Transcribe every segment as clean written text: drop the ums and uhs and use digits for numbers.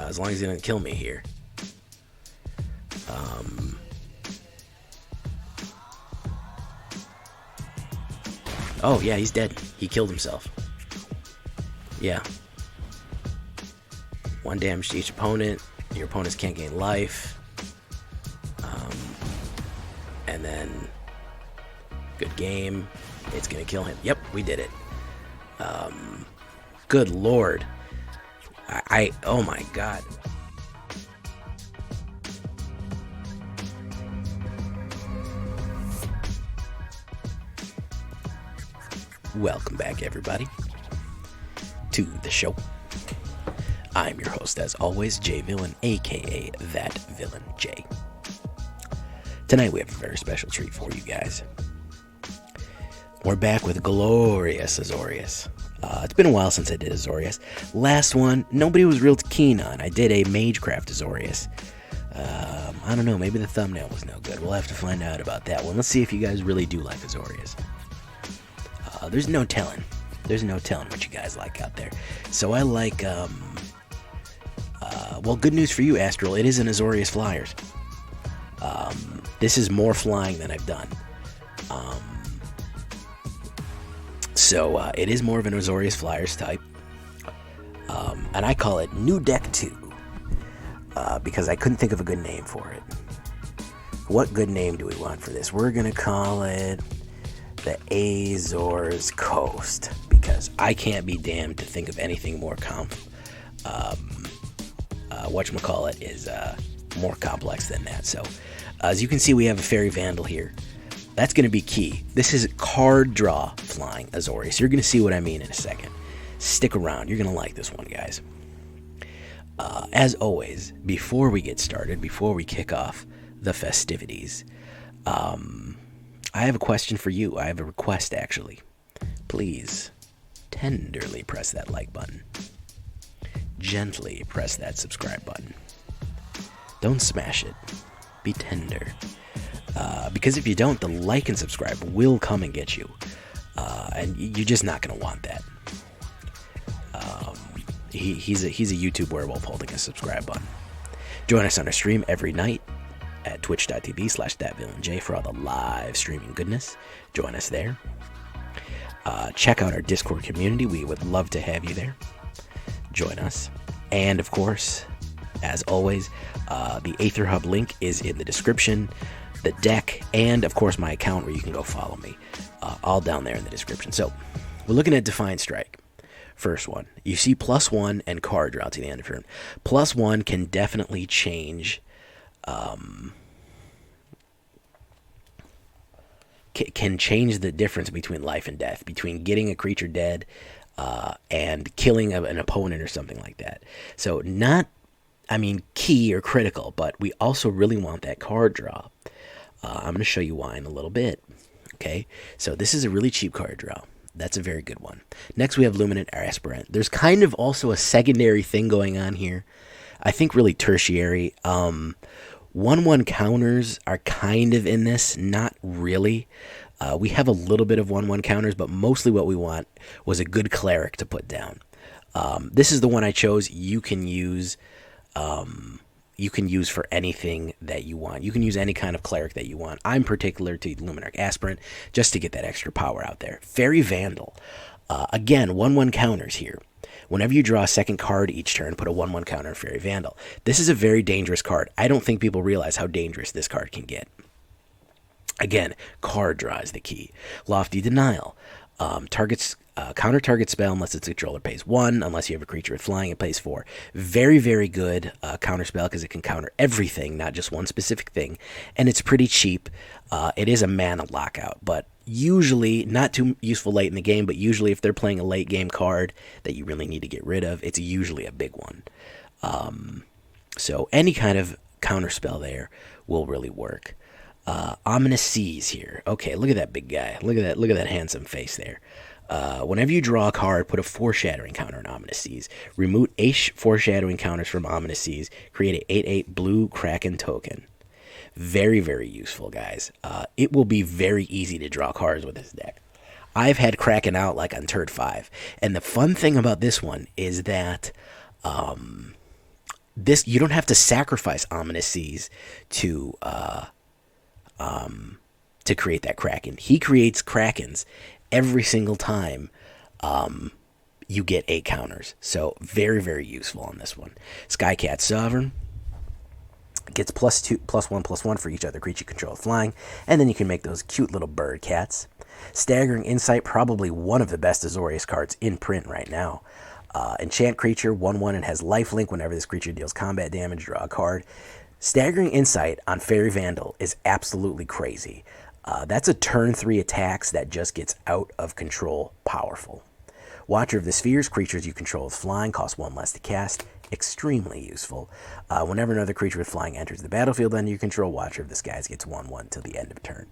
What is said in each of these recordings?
as long as he doesn't kill me here. Oh, yeah, he's dead. He killed himself. Yeah. 1 damage to each opponent. Your opponents can't gain life. And then, good game. It's going to kill him. Yep, we did it. Good lord. Oh my god. Welcome back, everybody, to the show. I'm your host, as always, J Villain, aka That Villain J. Tonight we have a very special treat for you guys. We're back with glorious Azorius. It's been a while since I did Azorius. Last one, nobody was real keen on. I did a Magecraft Azorius. I don't know, maybe the thumbnail was no good. We'll have to find out about that one. Let's see if you guys really do like Azorius. There's no telling. There's no telling what you guys like out there. So I like, well, good news for you, Astral. It is an Azorius Flyers. This is more flying than I've done. So it is more of an Azorius Flyers type. And I call it New Deck 2. Because I couldn't think of a good name for it. What good name do we want for this? We're going to call it the Azores Coast, because I can't be damned to think of anything more whatchamacallit is more complex than that. So as you can see, we have a Faerie Vandal here. That's going to be key. This is card draw flying Azorius. You're going to see what I mean in a second. Stick around. You're going to like this one, guys. As always, before we get started, before we kick off the festivities, I have a question for you. I have a request, actually. Please, tenderly press that like button. Gently press that subscribe button. Don't smash it. Be tender. Because if you don't, the like and subscribe will come and get you. And you're just not going to want that. He's a YouTube werewolf holding a subscribe button. Join us on our stream every night at twitch.tv/thatvillainj for all the live streaming goodness. Join us there. Check out our Discord community. We would love to have you there. Join us. And of course, as always, the AetherHub link is in the description, the deck, and of course my account where you can go follow me. All down there in the description. So, we're looking at Defiant Strike. First one. You see +1 and card draw to the end of turn. +1 can definitely change can change the difference between life and death, between getting a creature dead and killing an opponent or something like that. So not, key or critical, but we also really want that card draw. I'm going to show you why in a little bit. Okay, so this is a really cheap card draw. That's a very good one. Next we have Luminarch Aspirant. There's kind of also a secondary thing going on here. I think really tertiary. 1/1 counters are kind of in this, not really. We have a little bit of 1/1 counters, but mostly what we want was a good cleric to put down. This is the one I chose. You can use for anything that you want. You can use any kind of cleric that you want. I'm particular to Luminarch Aspirant just to get that extra power out there. Faerie Vandal. Again, 1/1 counters here. Whenever you draw a second card each turn, put a 1/1 counter on Faerie Vandal. This is a very dangerous card. I don't think people realize how dangerous this card can get. Again, card draw is the key. Lofty Denial. Counter target spell unless its controller pays 1. Unless you have a creature with flying, it pays 4. Very, very good counter spell because it can counter everything, not just one specific thing. And it's pretty cheap. It is a mana lockout, but usually not too useful late in the game, but usually if they're playing a late game card that you really need to get rid of, it's usually a big one. So any kind of counter spell there will really work. Ominous Seas here. Okay, look at that big guy. Look at that handsome face there. Whenever you draw a card, put a foreshadowing counter on Ominous Seas. Remove 8 foreshadowing counters from Ominous Seas. Create an 8/8 blue Kraken token. Very, very useful, guys. It will be very easy to draw cards with this deck. I've had Kraken out like on turn 5. And the fun thing about this one is that this, you don't have to sacrifice Ominous Seas to create that Kraken. He creates Krakens every single time you get 8 counters. So very, very useful on this one. Skycat Sovereign gets +1/+1 for each other creature you control flying, and then you can make those cute little bird cats. Staggering Insight, probably one of the best Azorius cards in print right now. Enchant creature, 1/1, and has lifelink. Whenever this creature deals combat damage, draw a card. Staggering Insight on Faerie Vandal is absolutely crazy. That's a turn 3 attacks that just gets out of control powerful. Watcher of the Spheres, creatures you control with flying, cost 1 less to cast. Extremely useful. Whenever another creature with flying enters the battlefield under your control, Watcher of the Skies gets 1/1 till the end of turn.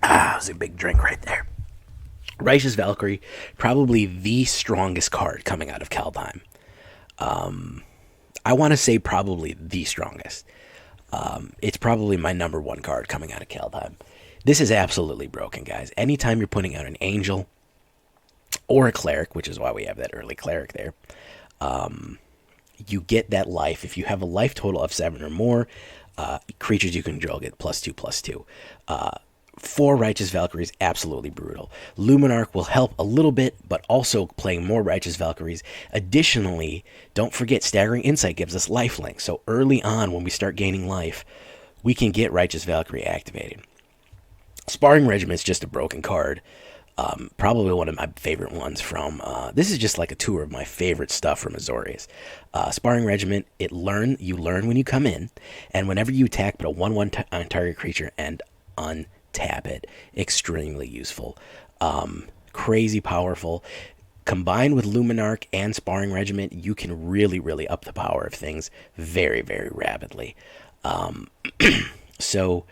That was a big drink right there. Righteous Valkyrie, probably the strongest card coming out of Kaldheim. I want to say probably the strongest. It's probably my #1 card coming out of Kaldheim. This is absolutely broken, guys. Anytime you're putting out an Angel or a Cleric, which is why we have that early Cleric there, you get that life. If you have a life total of 7 or more, creatures you control get +2/+2. 4 Righteous Valkyries, absolutely brutal. Luminarch will help a little bit, but also playing more Righteous Valkyries. Additionally, don't forget Staggering Insight gives us lifelink. So early on, when we start gaining life, we can get Righteous Valkyrie activated. Sparring Regimen is just a broken card. Probably one of my favorite ones from... this is just like a tour of my favorite stuff from Azorius. Sparring Regiment, you learn when you come in, and whenever you attack, put a 1/1 on target creature and untap it. Extremely useful. Crazy powerful. Combined with Luminarch and Sparring Regiment, you can really, really up the power of things very, very rapidly. So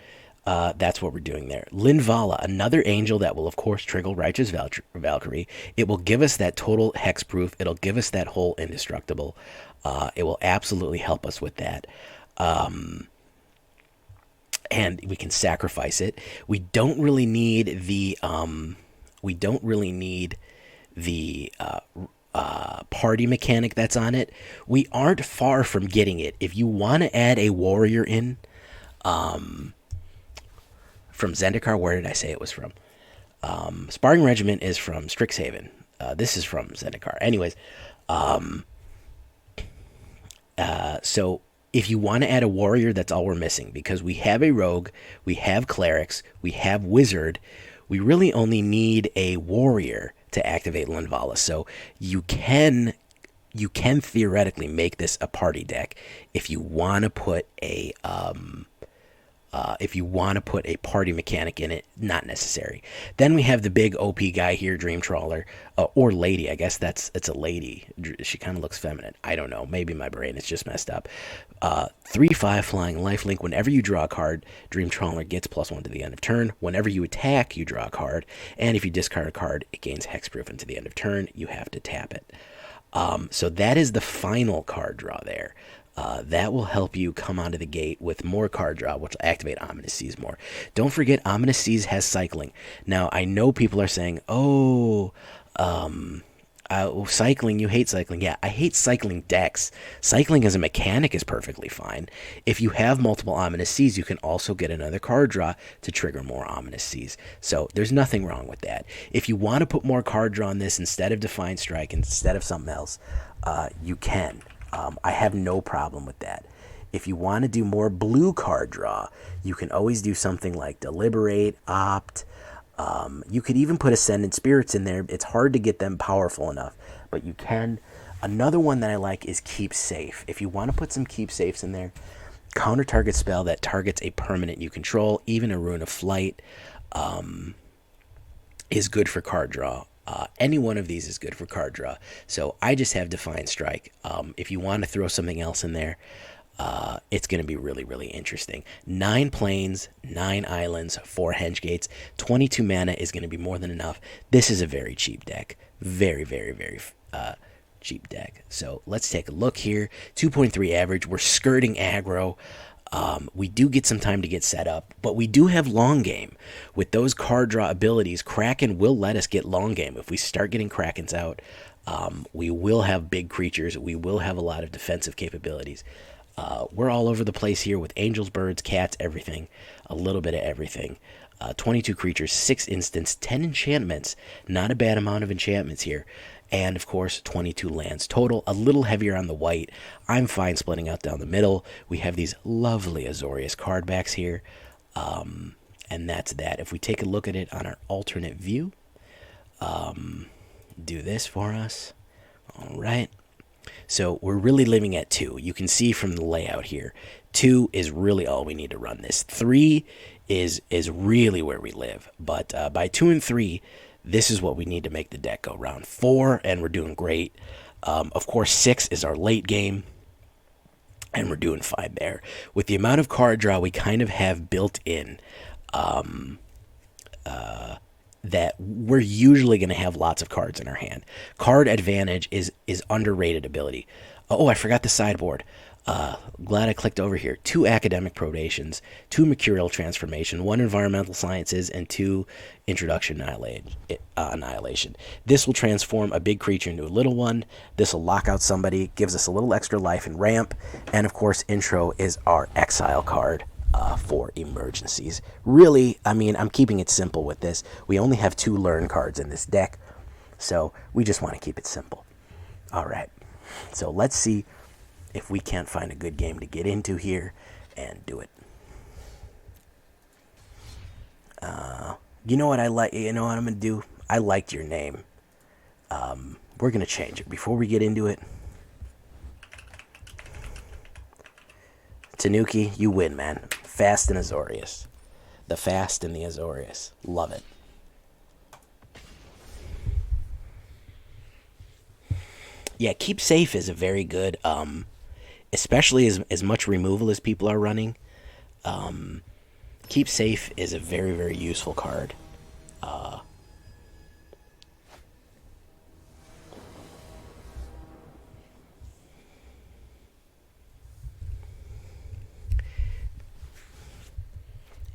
that's what we're doing there. Linvala, another angel that will, of course, trigger Righteous Valkyrie. It will give us that total hexproof. It'll give us that whole indestructible. It will absolutely help us with that. And we can sacrifice it. We don't really need the party mechanic that's on it. We aren't far from getting it. If you want to add a warrior in, from Zendikar, where did I say it was from? Sparring Regiment is from Strixhaven. This is from Zendikar. Anyways, so if you want to add a warrior, that's all we're missing, because we have a rogue, we have clerics, we have wizard. We really only need a warrior to activate Linvala. So you can theoretically make this a party deck if you want to put a party mechanic in it. Not necessary. Then we have the big OP guy here, Dream Trawler, or lady. I guess it's a lady. She kind of looks feminine. I don't know. Maybe my brain is just messed up. 3/5 flying lifelink. Whenever you draw a card, Dream Trawler gets +1 to the end of turn. Whenever you attack, you draw a card, and if you discard a card, it gains hexproof until the end of turn. You have to tap it. So that is the final card draw there. That will help you come onto the gate with more card draw, which will activate Ominous Seas more. Don't forget, Ominous Seas has cycling. Now, I know people are saying, cycling, you hate cycling. Yeah, I hate cycling decks. Cycling as a mechanic is perfectly fine. If you have multiple Ominous Seas, you can also get another card draw to trigger more Ominous Seas. So there's nothing wrong with that. If you want to put more card draw on this instead of Defiant Strike, instead of something else, you can. I have no problem with that. If you want to do more blue card draw, you can always do something like Deliberate, Opt. You could even put Ascendant Spirits in there. It's hard to get them powerful enough, but you can. Another one that I like is Keep Safe. If you want to put some Keep Safes in there, counter target spell that targets a permanent you control, even a Rune of Flight, is good for card draw. Any one of these is good for card draw. So I just have Defiant Strike. If you want to throw something else in there, it's going to be really, really interesting. 9 planes, 9 islands, 4 Hengegates, 22 mana is going to be more than enough. This is a very cheap deck. Very, very, very cheap deck. So let's take a look here. 2.3 average. We're skirting aggro. We do get some time to get set up, but we do have long game. With those card draw abilities, Kraken will let us get long game. If we start getting Krakens out, we will have big creatures. We will have a lot of defensive capabilities. We're all over the place here with angels, birds, cats, everything. A little bit of everything. 22 creatures, 6 instants, 10 enchantments. Not a bad amount of enchantments here. And, of course, 22 lands total. A little heavier on the white. I'm fine splitting out down the middle. We have these lovely Azorius card backs here. And that's that. If we take a look at it on our alternate view, do this for us. All right. So we're really living at 2. You can see from the layout here, 2 is really all we need to run this. 3 is really where we live. But by 2 and 3, this is what we need to make the deck go round. 4, and we're doing great. Of course, 6 is our late game, and we're doing fine there. With the amount of card draw we kind of have built in, that we're usually going to have lots of cards in our hand. Card advantage is underrated ability. Oh, I forgot the sideboard. Glad I clicked over here. 2 academic probations, 2 mercurial transformation, 1 environmental sciences, and 2 introduction annihilation. This will transform a big creature into a little one. This will lock out somebody, gives us a little extra life and ramp. And of course, intro is our exile card for emergencies. Really, I mean, I'm keeping it simple with this. We only have 2 learn cards in this deck, so we just want to keep it simple. All right, so let's see if we can't find a good game to get into here and do it. You know what I like? You know what I'm going to do? I liked your name. We're going to change it before we get into it. Tanuki, you win, man. Fast and Azorius. The Fast and the Azorius. Love it. Yeah, Keep Safe is a very good, especially as much removal as people are running. Keep Safe is a very, very useful card.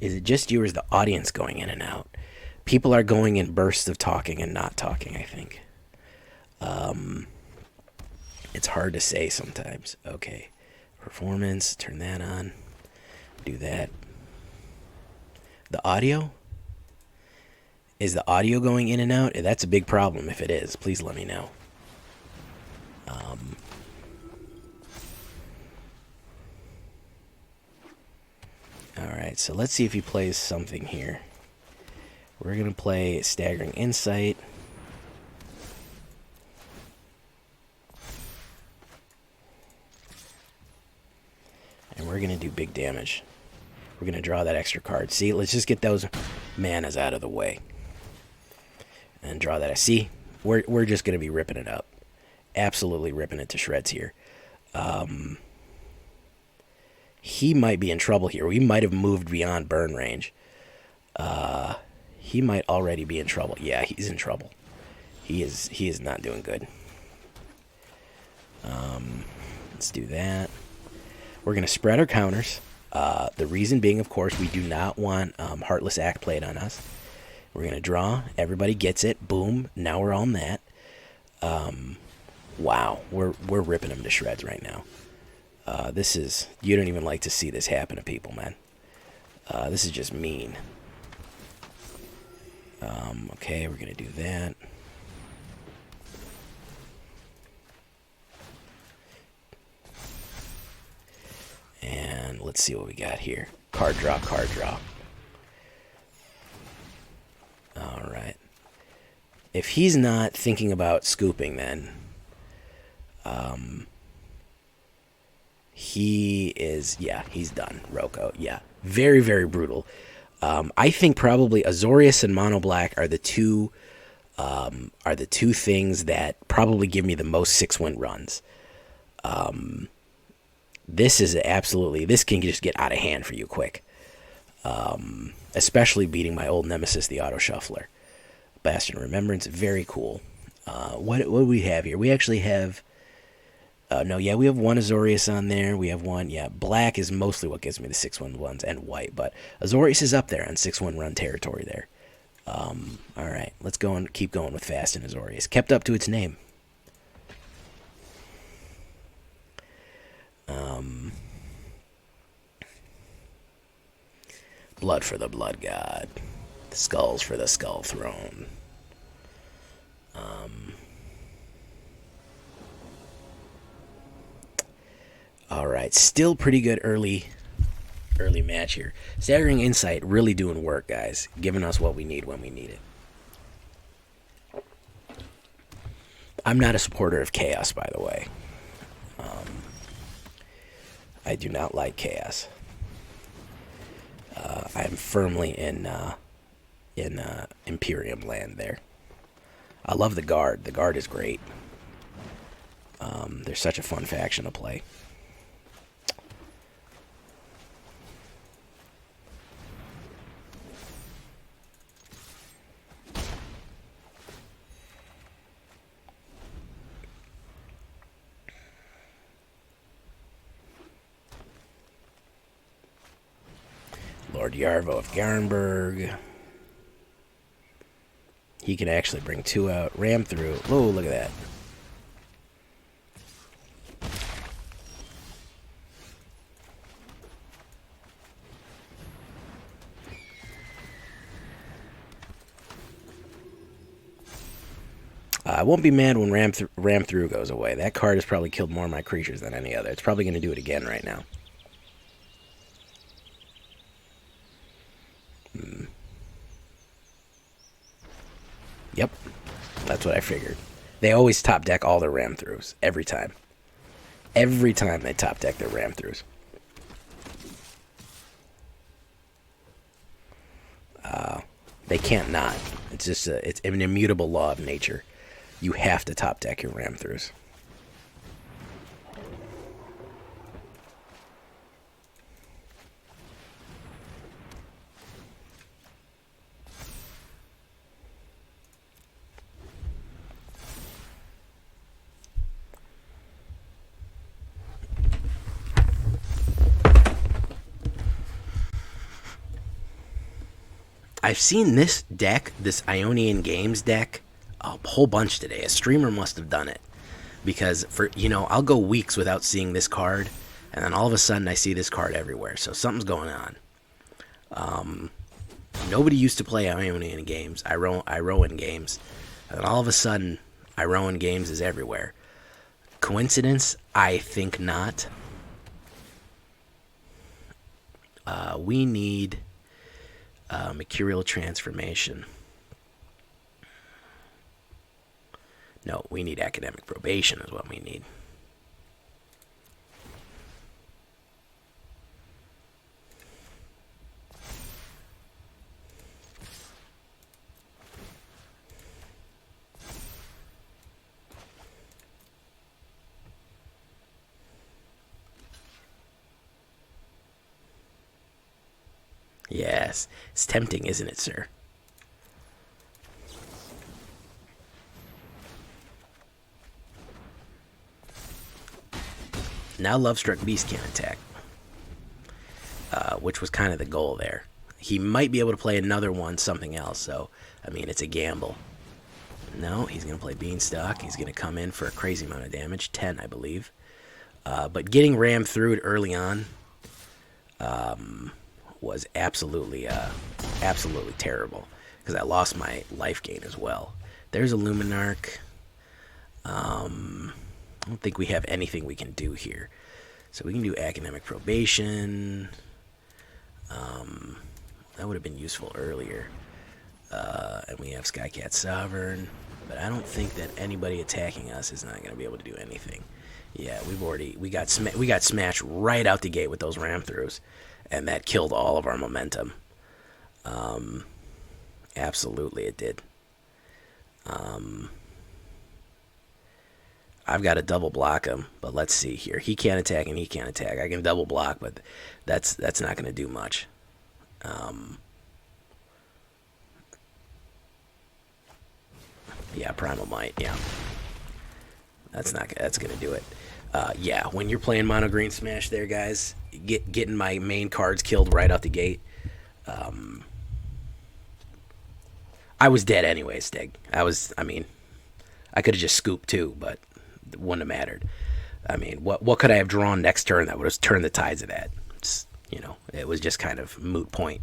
Is it just you or is the audience going in and out? People are going in bursts of talking and not talking, I think. It's hard to say sometimes. Okay. Performance, turn that on. Do that. The audio? Is the audio going in and out? That's a big problem if it is. Please let me know. Alright, so let's see if he plays something here. We're going to play Staggering Insight. And we're going to do big damage. We're going to draw that extra card. See, let's just get those manas out of the way. And draw that. See, we're just going to be ripping it up. Absolutely ripping it to shreds here. He might be in trouble here. We might have moved beyond burn range. He might already be in trouble. Yeah, he's in trouble. He is not doing good. Let's do that. We're going to spread our counters. The reason being, of course, we do not want Heartless Act played on us. We're going to draw. Everybody gets it. Boom. Now we're on that. Wow. We're ripping them to shreds right now. This is... You don't even like to see this happen to people, man. This is just mean. Okay, we're going to do that. And let's see what we got here. Card draw, card draw. Alright. If he's not thinking about scooping, then... he is... Yeah, he's done. Roko, yeah. Very, very brutal. I think probably Azorius and Mono Black are the two things that probably give me the most 6-win runs. This is absolutely... This can just get out of hand for you quick. Especially beating my old nemesis, the Auto Shuffler. Bastion Remembrance, very cool. What do we have here? We actually have No, yeah, we have one Azorius on there. We have one, yeah, black is mostly what gives me the 6/1 ones, and white, but Azorius is up there on 6/1 run territory there. All right, let's go and keep going with fast and Azorius. Kept up to its name. Blood for the Blood God. Skulls for the Skull Throne. All right, still pretty good early match here. Staggering Insight really doing work, guys, giving us what we need when we need it. I'm not a supporter of chaos, by the way. I do not like chaos. I'm firmly in Imperium land there. I love the Guard. The Guard is great. They're such a fun faction to play. Lord Yarvo of Garnberg. He can actually bring 2 out. Ram through. Oh, look at that. I won't be mad when Ram through goes away. That card has probably killed more of my creatures than any other. It's probably going to do it again right now. Yep, that's what I figured. They always top deck all their ram throughs every time. Every time they top deck their ram throughs. They can't not. It's just it's an immutable law of nature. You have to top deck your ram throughs. I've seen this deck, this Ionian Games deck, a whole bunch today. A streamer must have done it. Because, I'll go weeks without seeing this card, and then all of a sudden I see this card everywhere. So something's going on. Nobody used to play Ionian Games, Iroan Games, and then all of a sudden, Iroan Games is everywhere. Coincidence? I think not. We need... Mercurial Transformation. No, we need Academic Probation is what we need. Yes, it's tempting, isn't it, sir? Now Lovestruck Beast can't attack, which was kind of the goal there. He might be able to play another one, something else, so, I mean, it's a gamble. No, he's going to play Beanstalk. He's going to come in for a crazy amount of damage, 10, I believe. But getting rammed through it early on was absolutely terrible, because I lost my life gain as well. There's a Luminarch. I don't think we have anything we can do here. So we can do Academic Probation. That would have been useful earlier. And we have Skycat Sovereign. But I don't think that anybody attacking us is not going to be able to do anything. Yeah, we got smashed right out the gate with those ram throughs. And that killed all of our momentum. Absolutely it did. I've got to double block him, but let's see here. He can't attack and he can't attack. I can double block, but that's not going to do much. Yeah, Primal Might, yeah. That's gonna do it. Yeah, when you're playing mono green smash, there, guys, getting my main cards killed right out the gate. I was dead anyway, Stig. I mean, I could have just scooped too, but it wouldn't have mattered. I mean, what could I have drawn next turn that would have turned the tides of that? It was just kind of moot point.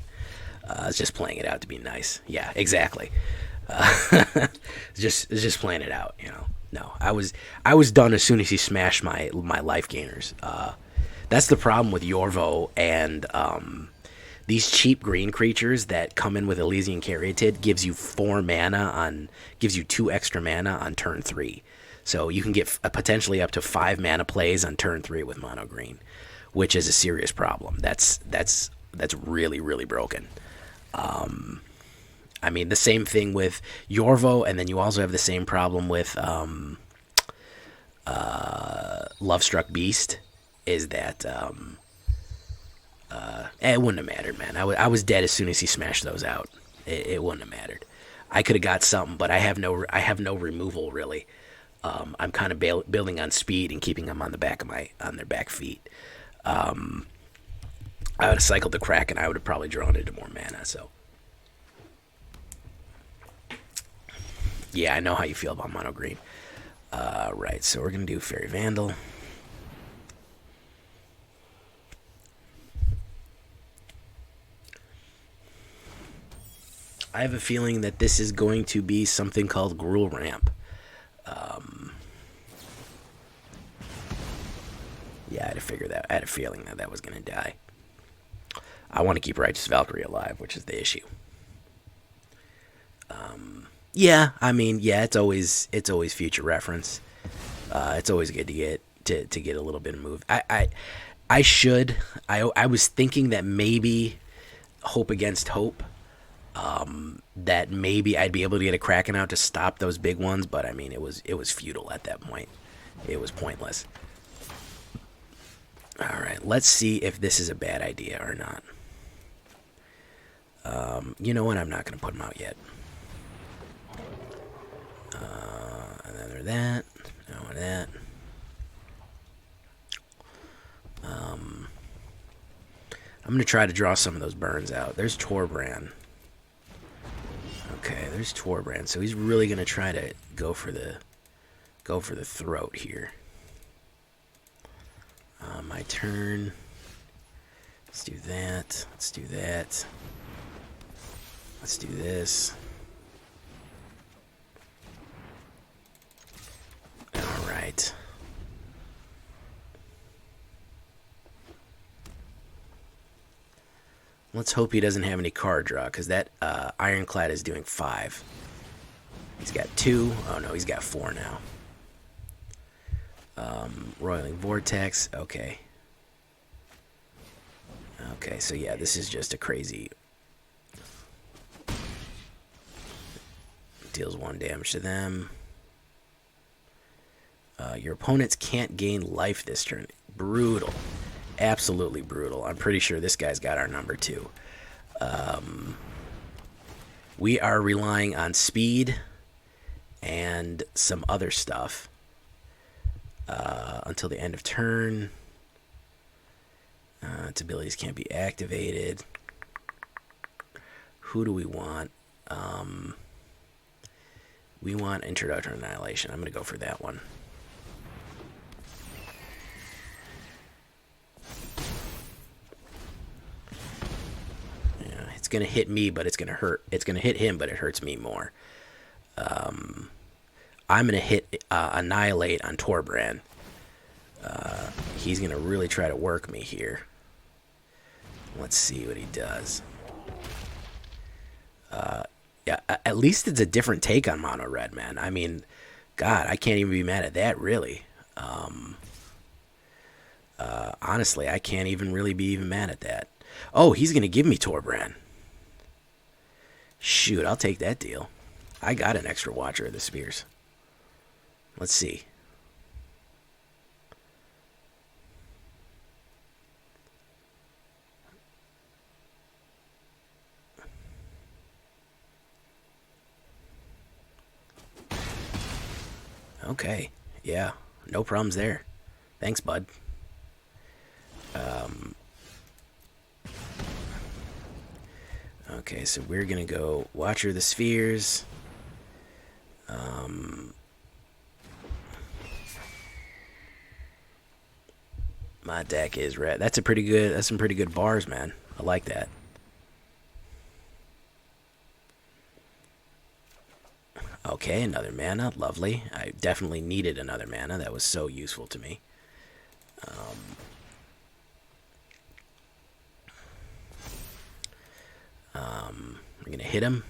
I was just playing it out to be nice. Yeah, exactly. Just playing it out. No, I was done as soon as he smashed my life gainers. That's the problem with Yorvo and these cheap green creatures that come in with Elysian Caryatid gives you 2 extra mana on turn 3. So you can get potentially up to 5 mana plays on turn 3 with mono green, which is a serious problem. That's really, really broken. I mean, the same thing with Yorvo, and then you also have the same problem with Lovestruck Beast, is that it wouldn't have mattered, man. I was dead as soon as he smashed those out. It wouldn't have mattered. I could have got something, but I have no removal, really. I'm kind of building on speed and keeping them on their back feet. I would have cycled the Kraken. I would have probably drawn into more mana. So, yeah, I know how you feel about mono green. Right, so we're gonna do Faerie Vandal. I have a feeling that this is going to be something called Gruul Ramp. Yeah, I had to figure that. I had a feeling that was going to die. I want to keep Righteous Valkyrie alive, which is the issue. Yeah, I mean, yeah, it's always future reference. It's always good to get a little bit of move. I was thinking that maybe hope against hope. That maybe I'd be able to get a Kraken out to stop those big ones, but I mean, it was futile at that point. It was pointless. All right, let's see if this is a bad idea or not. You know what? I'm not going to put them out yet. And then there's that. No, that. I'm going to try to draw some of those burns out. There's Torbrand. Okay, there's Torbrand. So he's really going to try to go for the throat here. My turn. Let's do that. Let's do that. Let's do this. All right. Let's hope he doesn't have any card draw, because that Ironclad is doing 5. He's got 2. Oh, no, he's got 4 now. Roiling Vortex. Okay. Okay, so yeah, this is just a crazy... Deals 1 damage to them. Your opponents can't gain life this turn. Brutal. Absolutely brutal. I'm pretty sure this guy's got our number too. We are relying on speed and some other stuff until the end of turn. Its abilities can't be activated. Who do we want? We want Introductory Annihilation. I'm going to go for that one. It's going to hit me, but it's going to hurt. It's going to hit him, but it hurts me more. I'm going to hit Annihilate on Torbrand. He's going to really try to work me here. Let's see what he does. Yeah, at least it's a different take on Mono Red, man. I mean, God, I can't even be mad at that, really. Honestly, I can't even really be even mad at that. Oh, he's going to give me Torbrand. Shoot, I'll take that deal. I got an extra Watcher of the Spears. Let's see. Okay, Yeah, no problems there. Thanks, bud. Okay, so we're gonna go Watcher of the Spheres. My deck is red. That's a pretty good. That's some pretty good bars, man. I like that. Okay, another mana. Lovely. I definitely needed another mana. That was so useful to me. I'm going to hit him.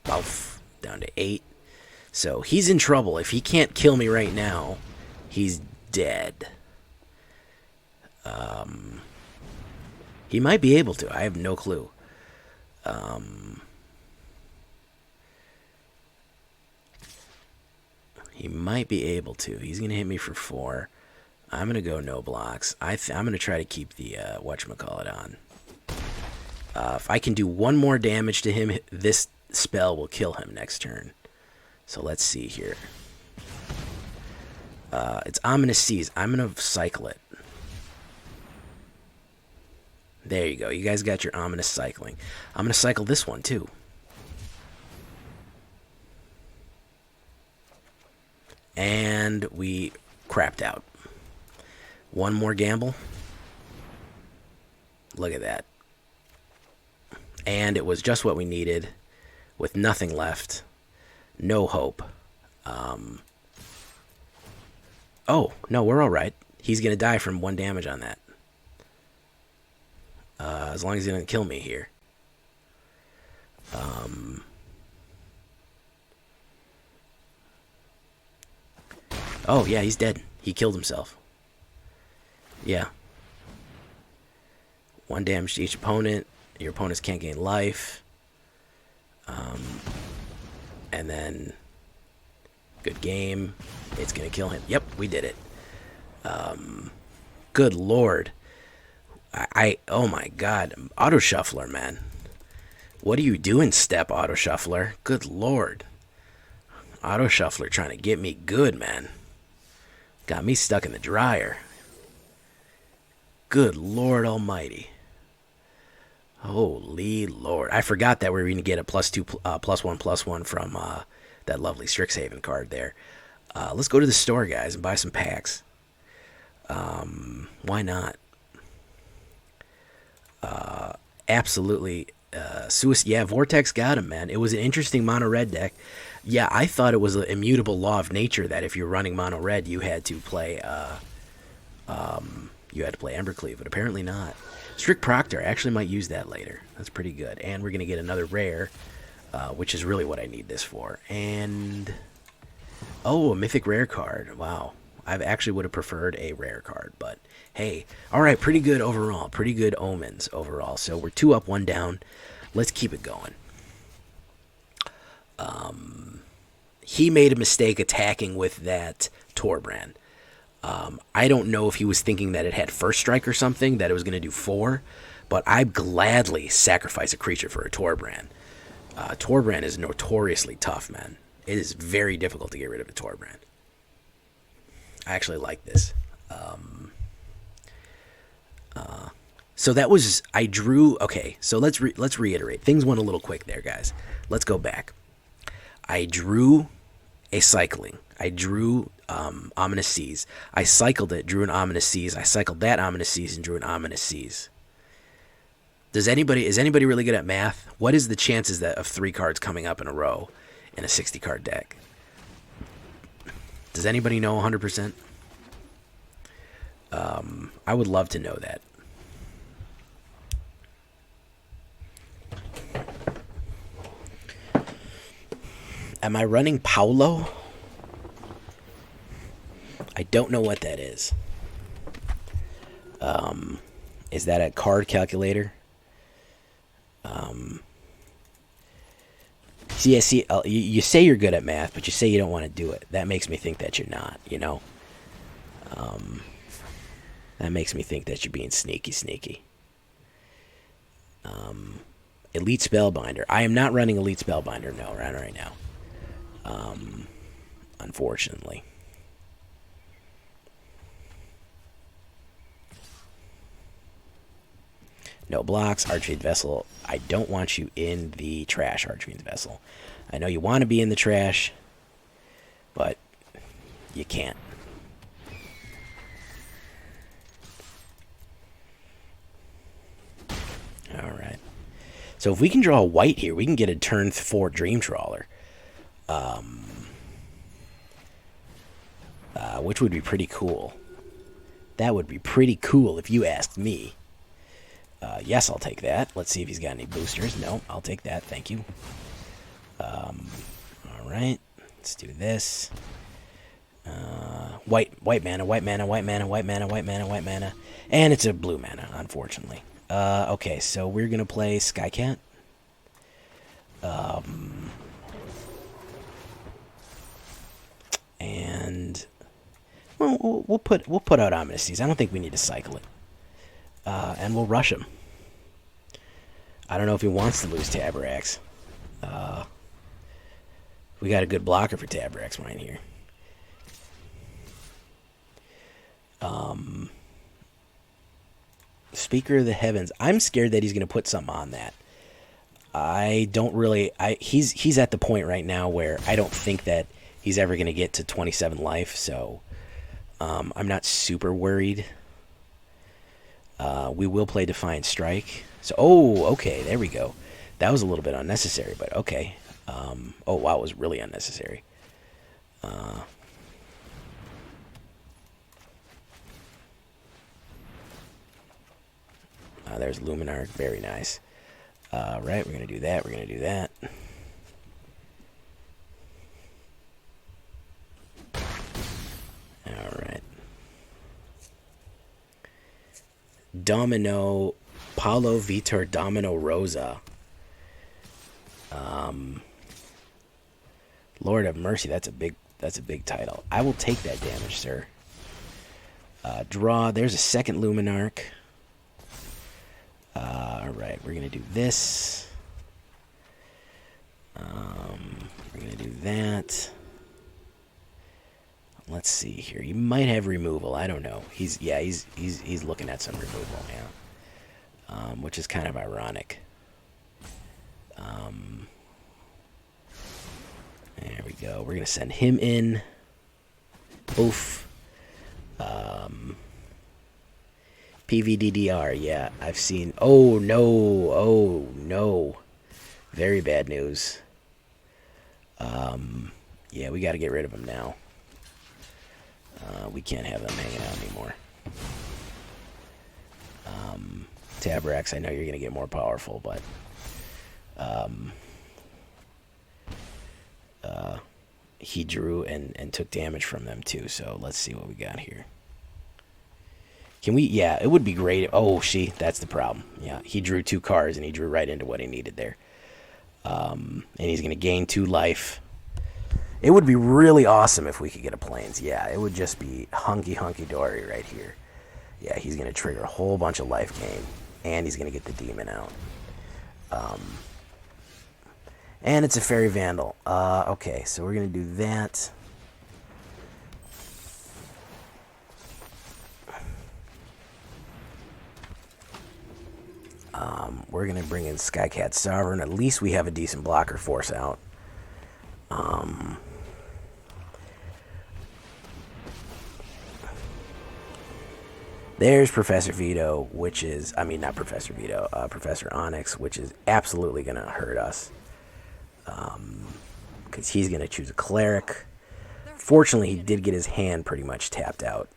Boof. Down to 8. So he's in trouble. If he can't kill me right now, he's dead. He might be able to. I have no clue. He might be able to. He's going to hit me for 4. I'm going to go no blocks. I'm going to try to keep the whatchamacallit on. If I can do 1 more damage to him, this spell will kill him next turn. So let's see here. It's Ominous Seas. I'm going to cycle it. There you go. You guys got your Ominous cycling. I'm going to cycle this one too. And we crapped out. 1 more gamble. Look at that. And it was just what we needed, with nothing left. No hope. Oh, no, we're all right. He's going to die from 1 damage on that. As long as he doesn't kill me here. Oh, yeah, he's dead. He killed himself. Yeah. 1 damage to each opponent. Your opponents can't gain life. And then, good game. It's going to kill him. Yep, we did it. Good lord. Oh my god. Auto Shuffler, man. What are you doing, Step Auto Shuffler? Good lord. Auto Shuffler trying to get me good, man. Got me stuck in the dryer. Good lord almighty. Holy lord. I forgot that we were going to get a +2, +1/+1 from that lovely Strixhaven card there. Let's go to the store, guys, and buy some packs. Why not? Absolutely. Yeah, Vortex got him, man. It was an interesting mono red deck. Yeah, I thought it was an immutable law of nature that if you're running mono red, you had to play Embercleave, but apparently not. Strict Proctor, I actually might use that later. That's pretty good. And we're going to get another rare, which is really what I need this for. And, oh, a mythic rare card. Wow. I actually would have preferred a rare card, but hey. All right, pretty good overall. Pretty good omens overall. So we're 2 up, 1 down. Let's keep it going. He made a mistake attacking with that Torbrand. I don't know if he was thinking that it had first strike or something, that it was going to do 4, but I'd gladly sacrifice a creature for a Torbrand. Torbrand is notoriously tough, man. It is very difficult to get rid of a Torbrand. I actually like this. So that was, I drew, okay, so let's reiterate. Things went a little quick there, guys. Let's go back. I drew a cycling. I drew Ominous Seas. I cycled it, drew an Ominous Seas. I cycled that Ominous Seas and drew an Ominous Seas. Is anybody really good at math? What is the chances of 3 cards coming up in a row in a 60-card deck? Does anybody know 100%? I would love to know that. Am I running Paulo? I don't know what that is. Is that a card calculator? See, you say you're good at math, but you say you don't want to do it. That makes me think that you're not, you know? That makes me think that you're being sneaky. Elite Spellbinder. I am not running Elite Spellbinder, no, right now. unfortunately. No blocks, Archfiend Vessel. I don't want you in the trash, Archfiend Vessel. I know you want to be in the trash, but you can't. Alright. So if we can draw a white here, we can get a turn 4 Dream Trawler. Which would be pretty cool. That would be pretty cool if you asked me. Yes, I'll take that. Let's see if he's got any boosters. No, I'll take that. Thank you. Alright. Let's do this. White mana, white mana, white mana, white mana, white mana, white mana. And it's a blue mana, unfortunately. Okay, so we're going to play Skycat. And we'll put out Ominous Seas. I don't think we need to cycle it. And we'll rush him. I don't know if he wants to lose Tabrax. We got a good blocker for Tabrax right here. Speaker of the Heavens. I'm scared that he's going to put something on that. I don't really... He's at the point right now where I don't think that he's ever going to get to 27 life, so I'm not super worried. We will play Defiant Strike. So, okay, there we go. That was a little bit unnecessary, but okay. Oh, wow, it was really unnecessary. There's Luminarch, very nice. Right, we're going to do that, we're going to do that. Alright. Domino, Paulo Vitor Domino Rosa. Lord of Mercy, that's a big title. I will take that damage, sir. Draw, there's a second Luminarch. Alright, we're going to do this. We're going to do that. Let's see here. You might have removal. I don't know. He's looking at some removal, yeah. Which is kind of ironic. There we go. We're going to send him in. Oof. PVDDR, yeah, I've seen... Oh, no. Very bad news. Yeah, we got to get rid of him now. We can't have them hanging out anymore. Tabrax, I know you're going to get more powerful, but... he drew and took damage from them, too, so let's see what we got here. Can we... Yeah, it would be great. Oh, see, that's the problem. Yeah, he drew 2 cards, and he drew right into what he needed there. And he's going to gain 2 life. It would be really awesome if we could get a Plains. Yeah, it would just be hunky-dory right here. Yeah, he's going to trigger a whole bunch of life gain, and he's going to get the demon out. And it's a Faerie Vandal. Okay, so we're going to do that. We're going to bring in Skycat Sovereign. At least we have a decent blocker force out. There's Professor Vito, which is... I mean, not Professor Vito. Professor Onyx, which is absolutely going to hurt us. Because he's going to choose a Cleric. Fortunately, he did get his hand pretty much tapped out.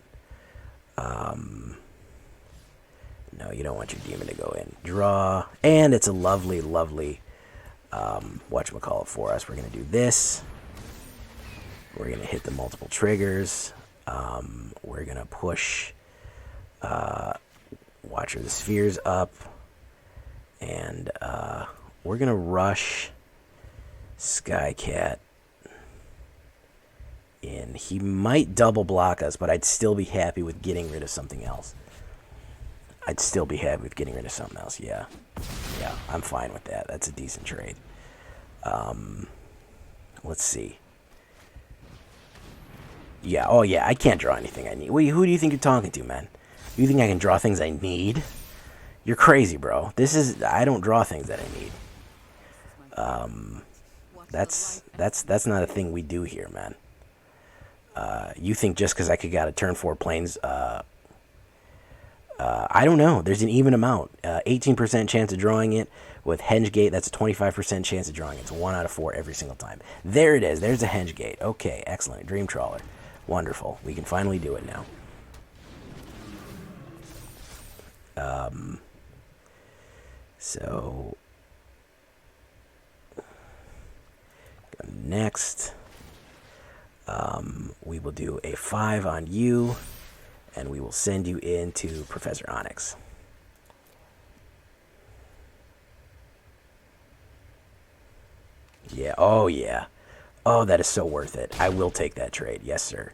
No, you don't want your demon to go in. Draw. And it's a lovely whatchamacallit for us. We're going to do this. We're going to hit the multiple triggers. We're going to push Watcher of the Spheres up. And we're going to rush Skycat in. He might double block us, but I'd still be happy with getting rid of something else. Yeah. Yeah, I'm fine with that. That's a decent trade. Let's see. Yeah, oh yeah, I can't draw anything I need. Who do you think you're talking to, man? You think I can draw things I need? You're crazy, bro. I don't draw things that I need. That's not a thing we do here, man. You think just because I could got a turn 4 planes, I don't know. There's an even amount. 18% chance of drawing it. With Hengegate, that's a 25% chance of drawing it. It's 1 out of 4 every single time. There it is. There's a Hengegate. Okay, excellent. Dream Trawler. Wonderful. We can finally do it now. So next, we will do a 5 on you, and we will send you into Professor Onyx. Yeah, oh yeah. Oh, that is so worth it. I will take that trade. Yes, sir.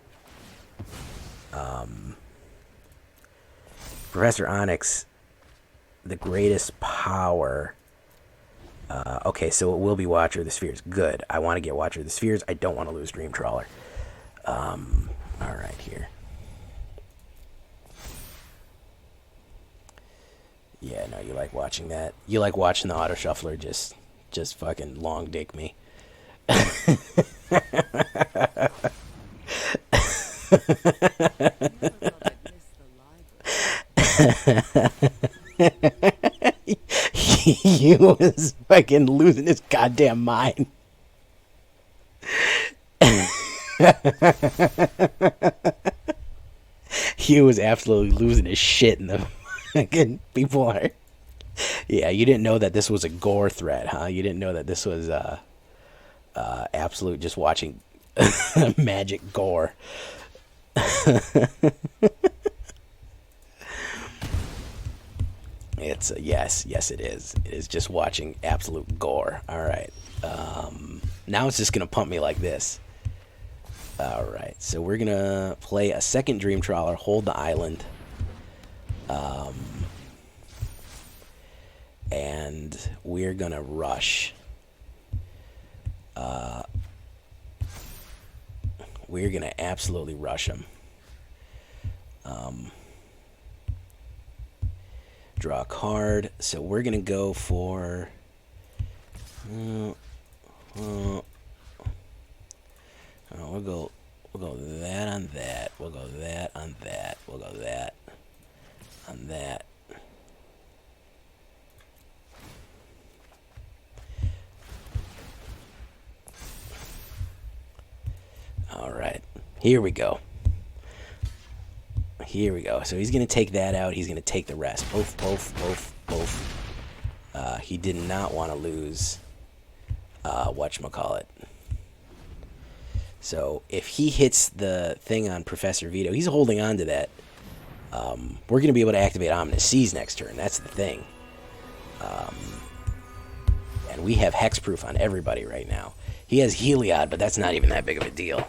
Professor Onyx, the greatest power. Okay, so it will be Watcher of the Spheres. Good. I want to get Watcher of the Spheres. I don't want to lose Dream Trawler. All right, here. Yeah, no, you like watching that. You like watching the auto shuffler just fucking long dick me. He was fucking losing his goddamn mind. He was absolutely losing his shit in the fucking people are. Yeah, you didn't know that this was a gore threat, huh? You didn't know that this was absolute just watching magic gore. It's yes, it is. It is just watching absolute gore. All right. Now it's just gonna pump me like this. All right. So we're gonna play a second Dream Trawler, hold the island, and we're gonna rush. We're gonna absolutely rush him. Draw a card. So we're gonna go for. We'll go that on that. We'll go that on that. We'll go that on that. All right, here we go. Here we go. So he's going to take that out. He's going to take the rest. Both. He did not want to lose whatchamacallit. So if he hits the thing on Professor Vito, he's holding on to that. We're going to be able to activate Ominous Seas next turn. That's the thing. And we have hexproof on everybody right now. He has Heliod, but that's not even that big of a deal.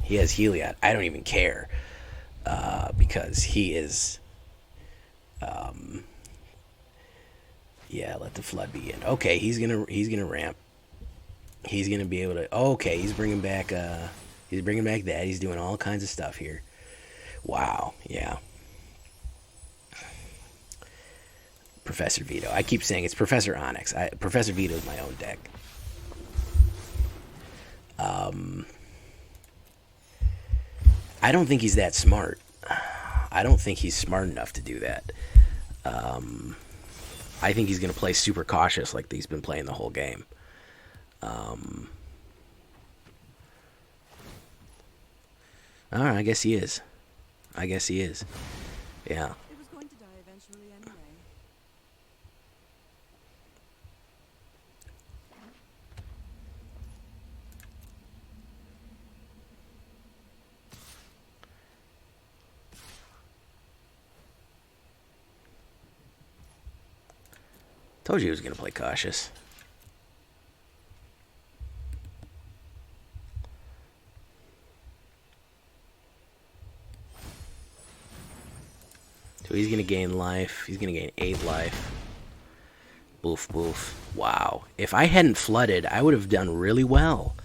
He has Heliod. I don't even care because he is. Yeah, let the flood begin. Okay, he's gonna ramp. He's gonna be able to. Okay, he's bringing back that. He's doing all kinds of stuff here. Wow. Yeah. Professor Vito. I keep saying it's Professor Onyx. Professor Vito is my own deck. I don't think he's that smart. I don't think he's smart enough to do that. I think he's going to play super cautious like he's been playing the whole game. Alright, I guess he is. Yeah. It was going to die eventually anyway. Told you he was going to play cautious. So he's going to gain life. He's going to gain 8 life. Boof, boof. Wow. If I hadn't flooded, I would have done really well.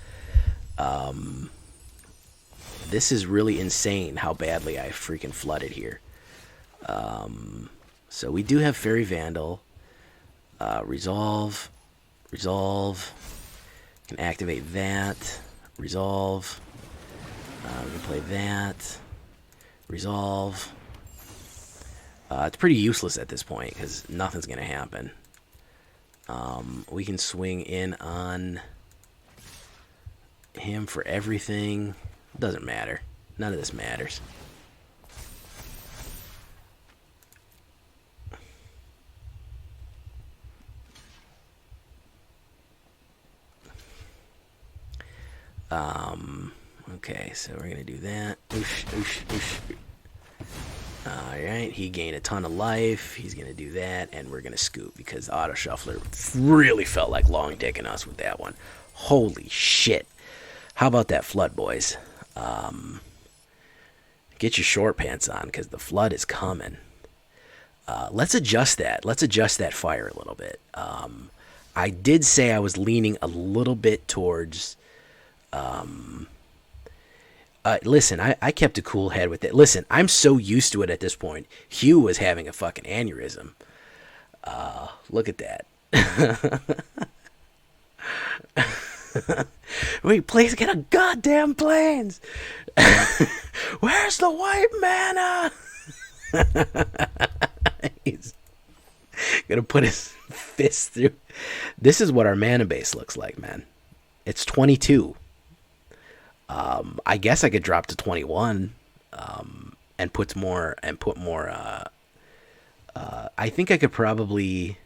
This is really insane how badly I freaking flooded here. So we do have Faerie Vandal. Resolve. Resolve. Can activate that. Resolve. We can play that. Resolve. It's pretty useless at this point because nothing's going to happen. We can swing in on him for everything. Doesn't matter. None of this matters. Okay, so we're gonna do that. Oosh, oosh, oosh. Alright, he gained a ton of life. He's gonna do that, and we're gonna scoop because Auto Shuffler really felt like long dicking us with that one. Holy shit. How about that flood, boys? Get your short pants on because the flood is coming. Let's adjust that. Let's adjust that fire a little bit. I did say I was leaning a little bit towards... listen, I kept a cool head with it. Listen, I'm so used to it at this point. Hugh was having a fucking aneurysm. Look at that. Wait, please get a goddamn planes. Where's the white mana? He's gonna put his fist through. This is what our mana base looks like, man. It's 22. I guess I could drop to 21 and put more. I think I could probably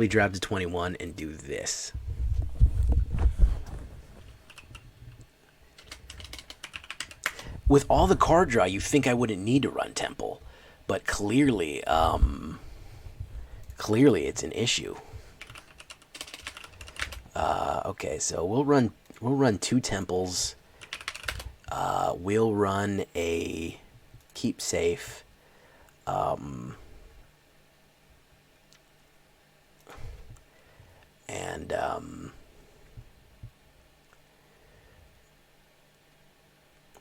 drop to 21 and do this. With all the card draw, you think I wouldn't need to run Temple, but clearly it's an issue. Okay, so we'll run 2 Temples. We'll run a Keep Safe.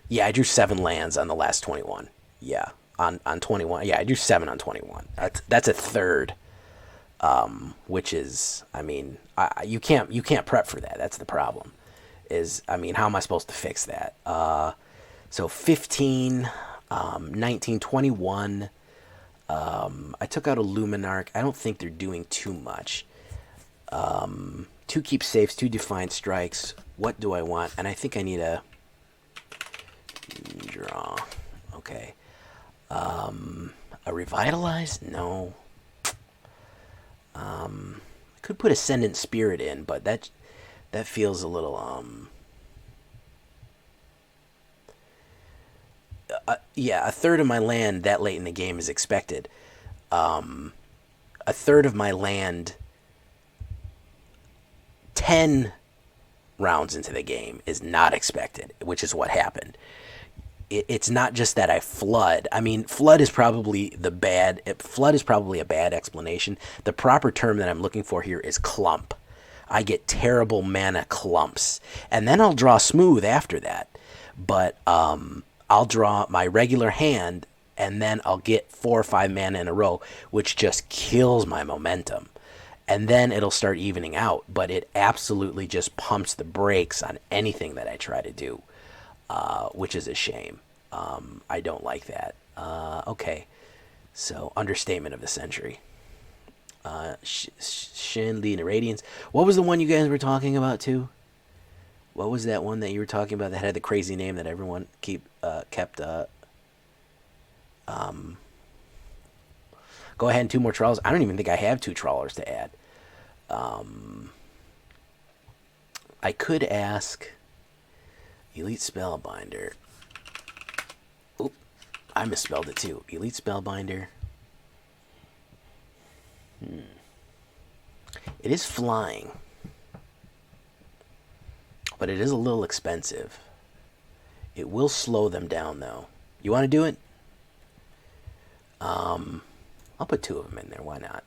Yeah, I drew 7 lands on the last 21. Yeah, on 21. Yeah, I drew 7 on 21. That's a third. Which is, I mean, you can't prep for that. That's the problem. How am I supposed to fix that? So 15, 19, 21. I took out a Luminarch. I don't think they're doing too much. 2 Keep Safes, 2 Defiant Strikes. What do I want? And I think I need a draw. Okay. A Revitalize? No. I could put Ascendant Spirit in, but that feels a little yeah, a third of my land that late in the game is expected. A third of my land 10 rounds into the game is not expected, which is what happened. It's not just that I flood. I mean, flood is probably a bad explanation. The proper term that I'm looking for here is clump. I get terrible mana clumps. And then I'll draw smooth after that. But I'll draw my regular hand, and then I'll get 4 or 5 mana in a row, which just kills my momentum. And then it'll start evening out. But it absolutely just pumps the brakes on anything that I try to do. Which is a shame. I don't like that. Okay, so understatement of the century. Shinli Radiance. What was the one you guys were talking about too? What was that one that you were talking about that had the crazy name that everyone kept? Go ahead and 2 more trawlers. I don't even think I have 2 trawlers to add. I could ask Elite Spellbinder. Oop, I misspelled it too. Elite Spellbinder. It is flying, but it is a little expensive. It will slow them down though. You want to do it? I'll put 2 of them in there. Why not?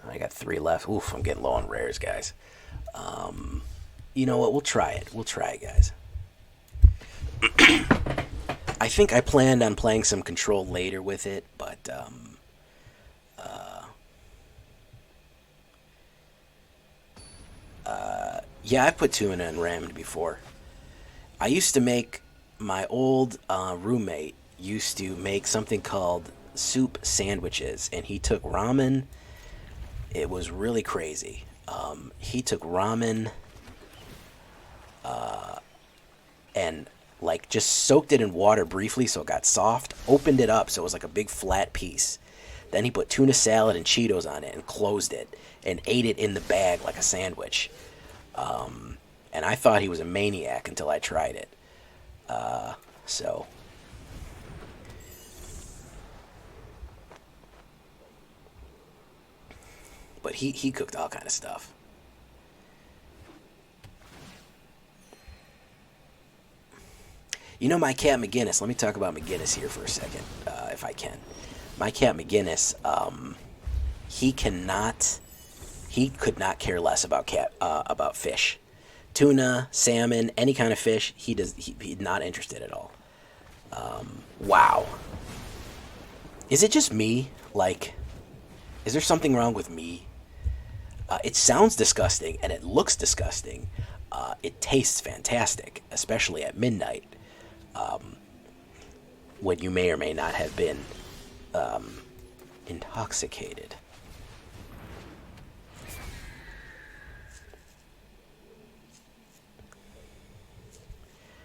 I got 3 left. Oof, I'm getting low on rares, guys. You know what? We'll try it. We'll try it, guys. I think I planned on playing some control later with it, but yeah, I've put tuna in rammed before. I used to make my old roommate used to make something called soup sandwiches, and he took ramen. It was really crazy. He took ramen and like just soaked it in water briefly so it got soft, opened it up so it was like a big flat piece. Then he put tuna salad and Cheetos on it and closed it and ate it in the bag like a sandwich. And I thought he was a maniac until I tried it. So but he cooked all kind of stuff. You know, my cat McGinnis, let me talk about McGinnis here for a second, if I can. My cat McGinnis, he could not care less about fish. Tuna, salmon, any kind of fish, he's not interested at all. Wow. Is it just me? Like, is there something wrong with me? It sounds disgusting, and it looks disgusting. It tastes fantastic, especially at midnight, when you may or may not have been intoxicated.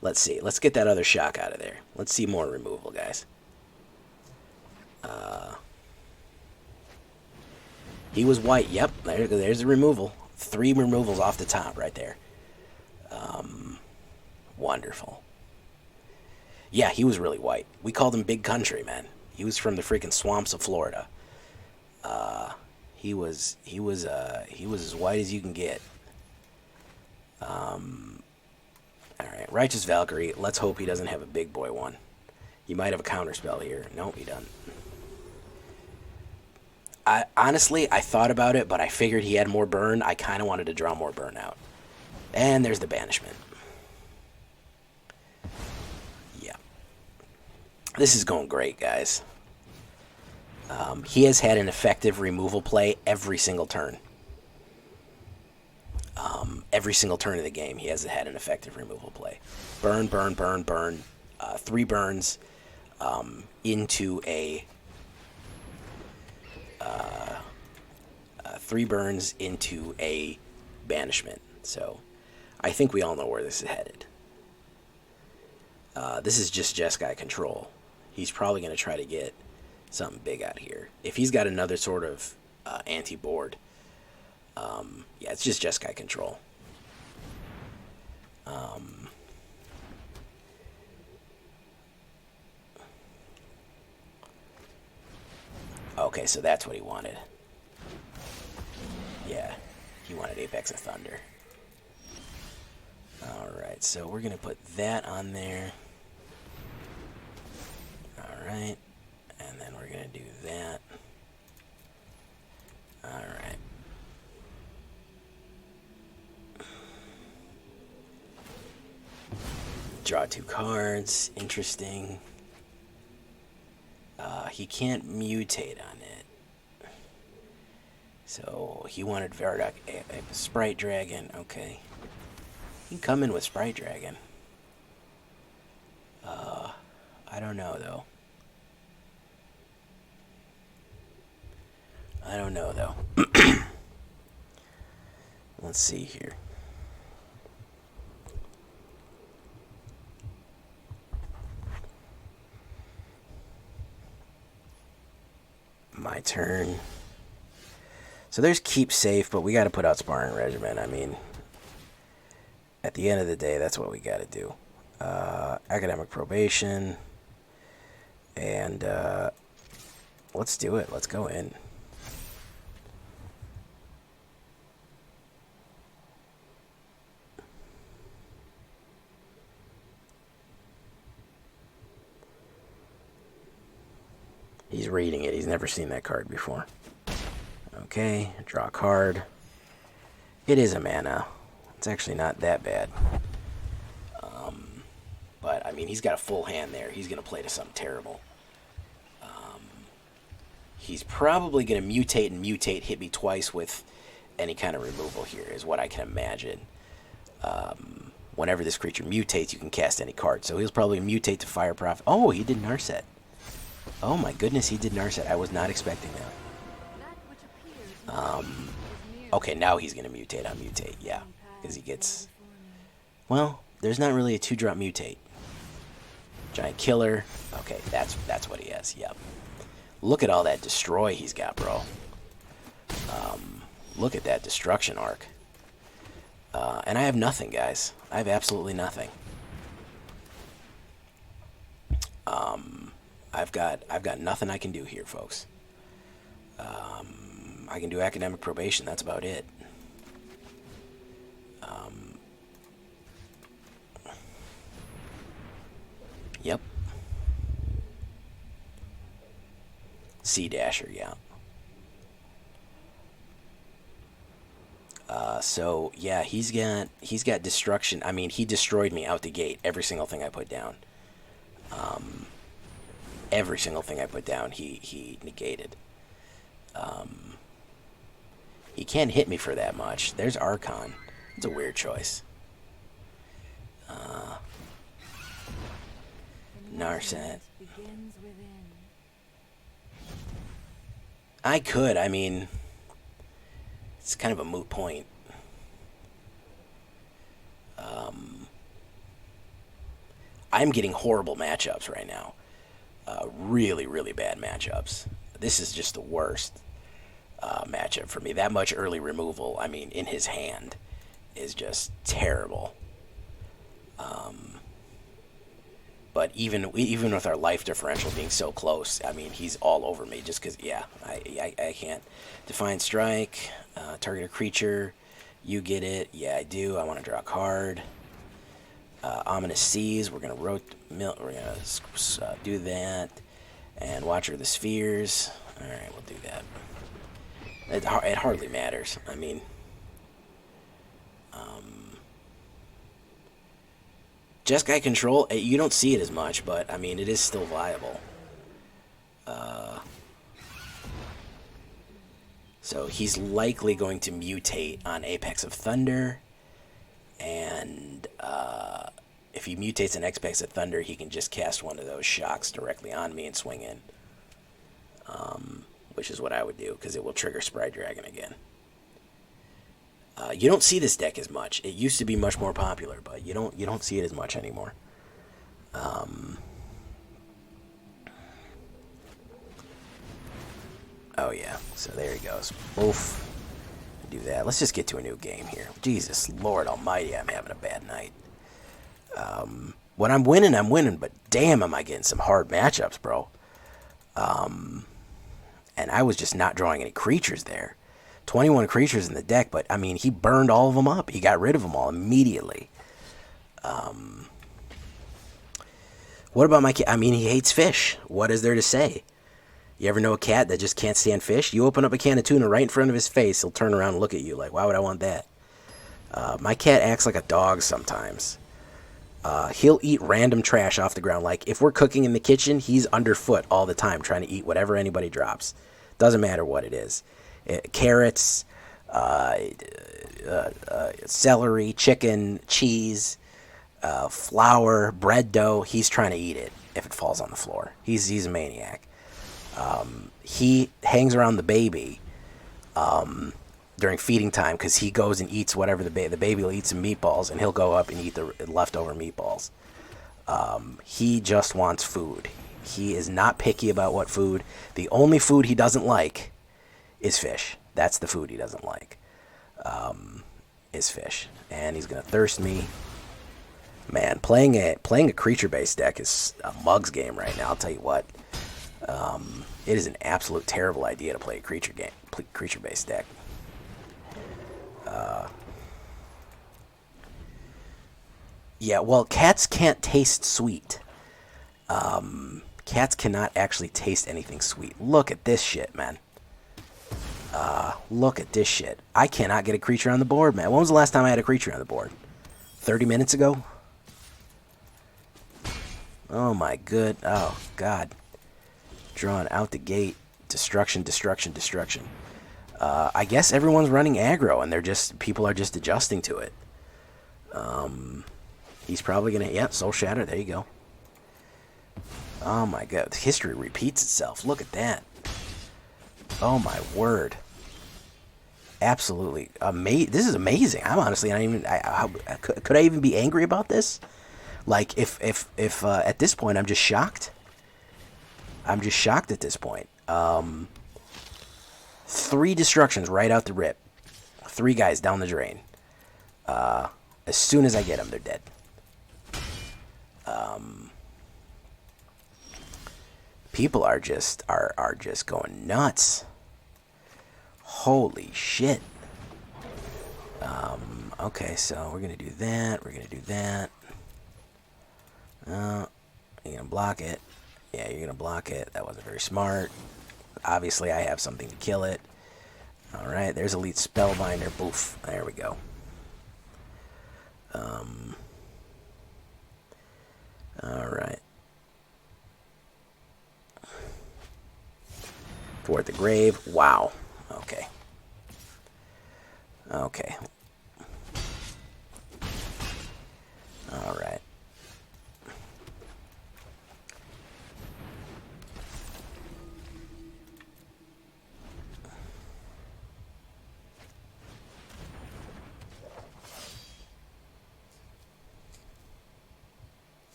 Let's see. Let's get that other shock out of there. Let's see more removal, guys. He was white. Yep, there's the removal. 3 removals off the top right there. Wonderful. Yeah, he was really white. We called him Big Country, man. He was from the freaking swamps of Florida. He was as white as you can get. All right, Righteous Valkyrie. Let's hope he doesn't have a big boy one. He might have a counterspell here. Nope, he doesn't. Honestly, I thought about it, but I figured he had more burn. I kind of wanted to draw more burn out. And there's the banishment. Yeah. This is going great, guys. He has had an effective removal play every single turn. Every single turn of the game, he has had an effective removal play. Burn, burn, burn, burn. 3 burns into a... 3 burns into a banishment. So, I think we all know where this is headed. This is just Jeskai control. He's probably going to try to get something big out here. If he's got another sort of anti-board, yeah, it's just Jeskai control. Okay, so that's what he wanted. Yeah, he wanted Apex of Thunder. Alright, so we're going to put that on there. Alright, and then we're going to do that. Alright. Draw 2 cards. Interesting. He can't mutate on it. So he wanted Viradok, Sprite Dragon. Okay. He can come in with Sprite Dragon. I don't know, though. I don't know, though. Let's see here. My turn. So there's keep safe, but we got to put out Sparring Regimen. I mean, at the end of the day, that's what we got to do. Academic Probation. And let's do it. Let's go in. He's reading it. He's never seen that card before. Okay, draw a card. It is a mana. It's actually not that bad. But, I mean, he's got a full hand there. He's going to play to something terrible. He's probably going to mutate and mutate, hit me twice with any kind of removal here, is what I can imagine. Whenever this creature mutates, you can cast any card. So he'll probably mutate to Fire Prophet. Oh, he did Narset. Oh my goodness, he did Narset. I was not expecting that. Okay, now he's going to mutate on mutate, yeah. Because he gets... Well, there's not really a 2-drop mutate. Giant Killer. Okay, that's what he has, yep. Look at all that destroy he's got, bro. Look at that destruction arc. And I have nothing, guys. I have absolutely nothing. I've got nothing I can do here, folks. I can do Academic Probation. That's about it. Yep. Sea Dasher, yeah. So yeah, he's got destruction. I mean, he destroyed me out the gate. Every single thing I put down. Every single thing I put down, he negated. He can't hit me for that much. There's Archon. It's a weird choice. Narset. I could. I mean, it's kind of a moot point. I'm getting horrible matchups right now. Really, really bad matchups. This is just the worst matchup for me. That much early removal, I mean, in his hand, is just terrible. But even with our life differential being so close, I mean, he's all over me just because, yeah, I can't. Defiant Strike, target a creature, you get it. Yeah, I do. I want to draw a card. Ominous Seas, we're gonna do that, and Watcher of the Spheres. All right, we'll do that. It hardly matters. I mean, Jeskai Control, you don't see it as much, but I mean, it is still viable. So he's likely going to mutate on Apex of Thunder, and if he mutates an Apex of Thunder, he can just cast one of those shocks directly on me and swing in, which is what I would do, because it will trigger Sprite Dragon again. You don't see this deck as much. It used to be much more popular, but you don't see it as much anymore. Oh yeah, so there he goes. Oof. Do that. Let's just get to a new game here. Jesus Lord Almighty, I'm having a bad night. When I'm winning, but damn, am I getting some hard matchups, bro. And I was just not drawing any creatures there. 21 creatures in the deck, but I mean, he burned all of them up. He got rid of them all immediately. What about my cat? I mean, he hates fish. What is there to say? You ever know a cat that just can't stand fish? You open up a can of tuna right in front of his face, he'll turn around and look at you like, why would I want that? My cat acts like a dog sometimes. He'll eat random trash off the ground. Like, if we're cooking in the kitchen, he's underfoot all the time trying to eat whatever anybody drops. Doesn't matter what it is. Carrots, celery, chicken, cheese, flour, bread dough. He's trying to eat it if it falls on the floor. He's a maniac. He hangs around the baby during feeding time because he goes and eats whatever the baby will eat some meatballs, and he'll go up and eat the leftover meatballs. He just wants food. He is not picky about what food. The only food he doesn't like is fish. That's the food he doesn't like. Is fish, and he's gonna thirst me. Man, playing a creature-based deck is a mug's game right now. I'll tell you what. It is an absolute terrible idea to play a creature-based deck. Yeah, well, cats can't taste sweet. Cats cannot actually taste anything sweet. Look at this shit, man. Look at this shit. I cannot get a creature on the board, man. When was the last time I had a creature on the board? 30 minutes ago? Oh my good. Oh god. Drawn out the gate. Destruction, destruction, destruction. I guess everyone's running aggro and people are just adjusting to it. He's probably gonna, yeah, Soul Shatter, there you go. Oh my god, history repeats itself. Look at that. Oh my word. Absolutely amazing. This is amazing. I'm honestly not even, could I even be angry about this? Like, if at this point I'm just shocked. I'm just shocked at this point. 3 destructions right out the rip. 3 guys down the drain. As soon as I get them, they're dead. People are just going nuts. Holy shit. Okay, so we're gonna do that. We're gonna do that. You're gonna block it. Yeah, you're gonna block it. That wasn't very smart. Obviously, I have something to kill it. All right, there's Elite Spellbinder. Boof. There we go. All right. Toward the grave. Wow. Okay. Okay. All right.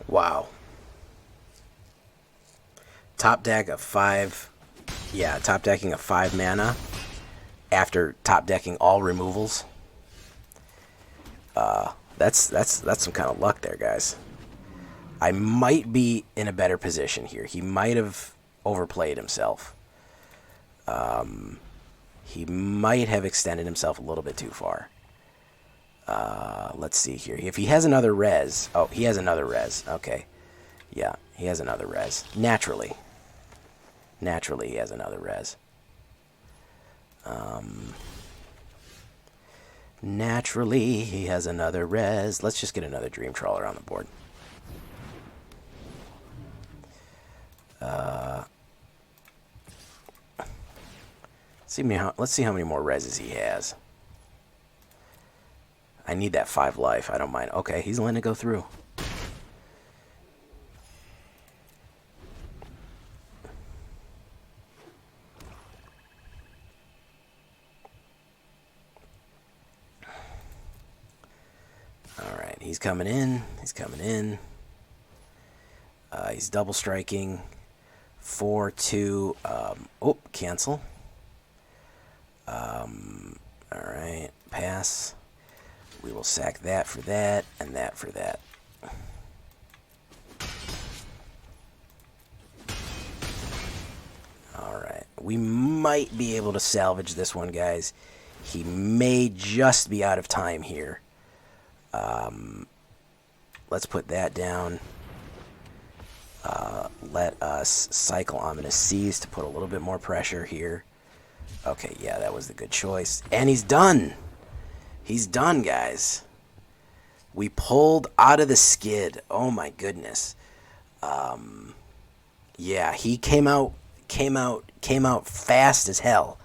Wow. Top deck of 5. Yeah, top decking of 5 mana after top decking all removals. That's some kind of luck there, guys. I might be in a better position here. He might have overplayed himself. He might have extended himself a little bit too far. Let's see here. If he has another res... Oh, he has another res. Okay. Yeah, he has another res. Naturally. Naturally, he has another res. Naturally, he has another res. Let's just get another Dream Trawler on the board. Let's see how many more reses he has. I need that 5 life. I don't mind. Okay, he's letting it go through. Alright, he's coming in. He's coming in. He's double striking. 4-2. Oh, cancel. Alright, pass. We will sack that for that, and that for that. Alright, we might be able to salvage this one, guys. He may just be out of time here. Let's put that down. Let us cycle Ominous Seas to put a little bit more pressure here. Okay, yeah, that was the good choice. And he's done! He's done, guys. We pulled out of the skid. Oh my goodness. Yeah, he came out fast as hell.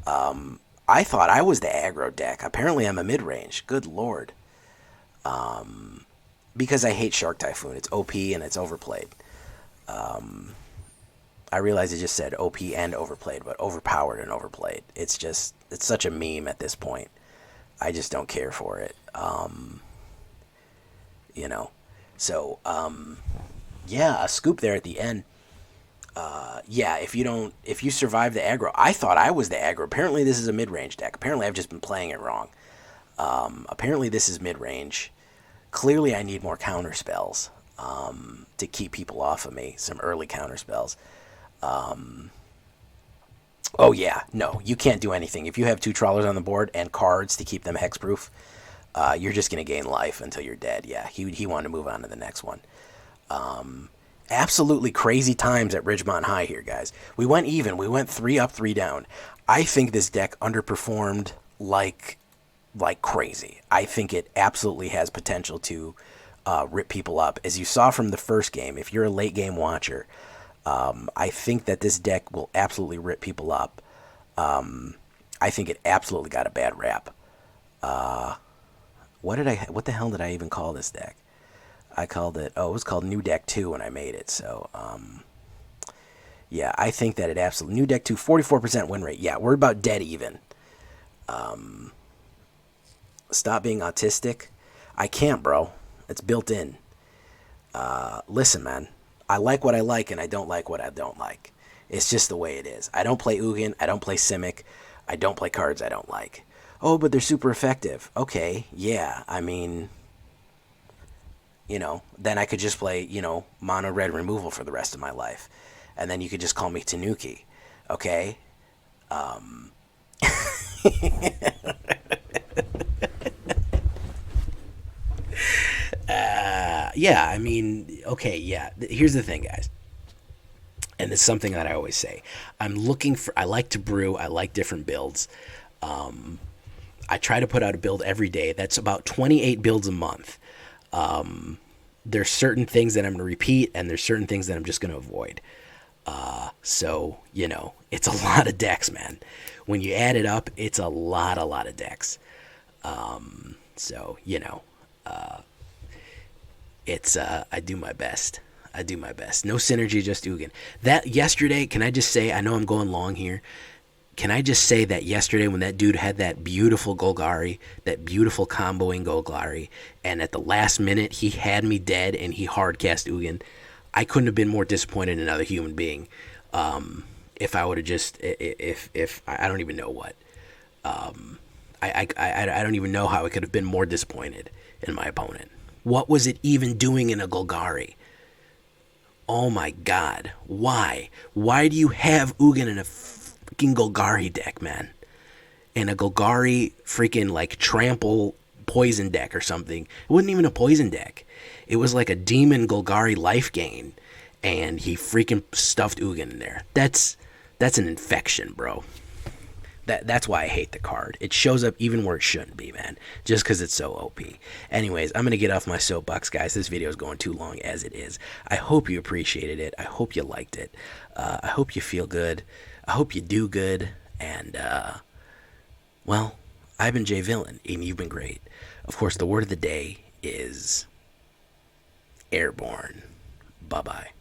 I thought I was the aggro deck. Apparently I'm a mid-range. Good lord. Because I hate Shark Typhoon. It's OP and it's overplayed. I realize it just said OP and overplayed, but overpowered and overplayed. It's such a meme at this point. I just don't care for it. You know. So, yeah, a scoop there at the end. Yeah, if you survive the aggro, I thought I was the aggro. Apparently this is a mid-range deck. Apparently I've just been playing it wrong. Apparently this is mid-range. Clearly I need more counter spells, to keep people off of me. Some early counter spells. Oh yeah, no, you can't do anything. If you have 2 trawlers on the board and cards to keep them hexproof, you're just going to gain life until you're dead. Yeah, he wanted to move on to the next one. Absolutely crazy times at Ridgemont High here, guys. We went even. We went 3 up, 3 down. I think this deck underperformed like crazy. I think it absolutely has potential to rip people up. As you saw from the first game, if you're a late game watcher, I think that this deck will absolutely rip people up. I think it absolutely got a bad rap. What the hell did I even call this deck? I called it, it was called New Deck 2 when I made it. So, yeah, I think that it absolutely, New Deck 2, 44% win rate. Yeah, we're about dead even. Stop being autistic. I can't, bro. It's built in. Listen, man. I like what I like and I don't like what I don't like. It's just the way it is. I don't play Ugin. I don't play Simic. I don't play cards I don't like. Oh, but they're super effective. Okay, yeah. I mean, then I could just play, mono red removal for the rest of my life. And then you could just call me Tanuki. Okay? Yeah, I mean, okay, yeah. Here's the thing, guys. And it's something that I always say. I like to brew. I like different builds. I try to put out a build every day. That's about 28 builds a month. There's certain things that I'm going to repeat, and there's certain things that I'm just going to avoid. So, it's a lot of decks, man. When you add it up, it's a lot of decks. So, it's, I do my best. No synergy, just Ugin. That yesterday, can I just say, I know I'm going long here. Can I just say that yesterday when that dude had that beautiful Golgari, that beautiful comboing Golgari, and at the last minute he had me dead and he hard cast Ugin, I couldn't have been more disappointed in another human being. If I would have just, if I don't even know what. I don't even know how I could have been more disappointed in my opponent. What was it even doing in a Golgari? Oh my god. Why? Why do you have Ugin in a freaking Golgari deck, man? In a Golgari freaking like trample poison deck or something. It wasn't even a poison deck. It was like a demon Golgari life gain. And he freaking stuffed Ugin in there. That's an infection, bro. That's why I hate the card. It shows up even where it shouldn't be, man. Just because it's so OP. Anyways, I'm going to get off my soapbox, guys. This video is going too long as it is. I hope you appreciated it. I hope you liked it. I hope you feel good. I hope you do good. And, well, I've been Jay Villain, and you've been great. Of course, the word of the day is airborne. Bye-bye.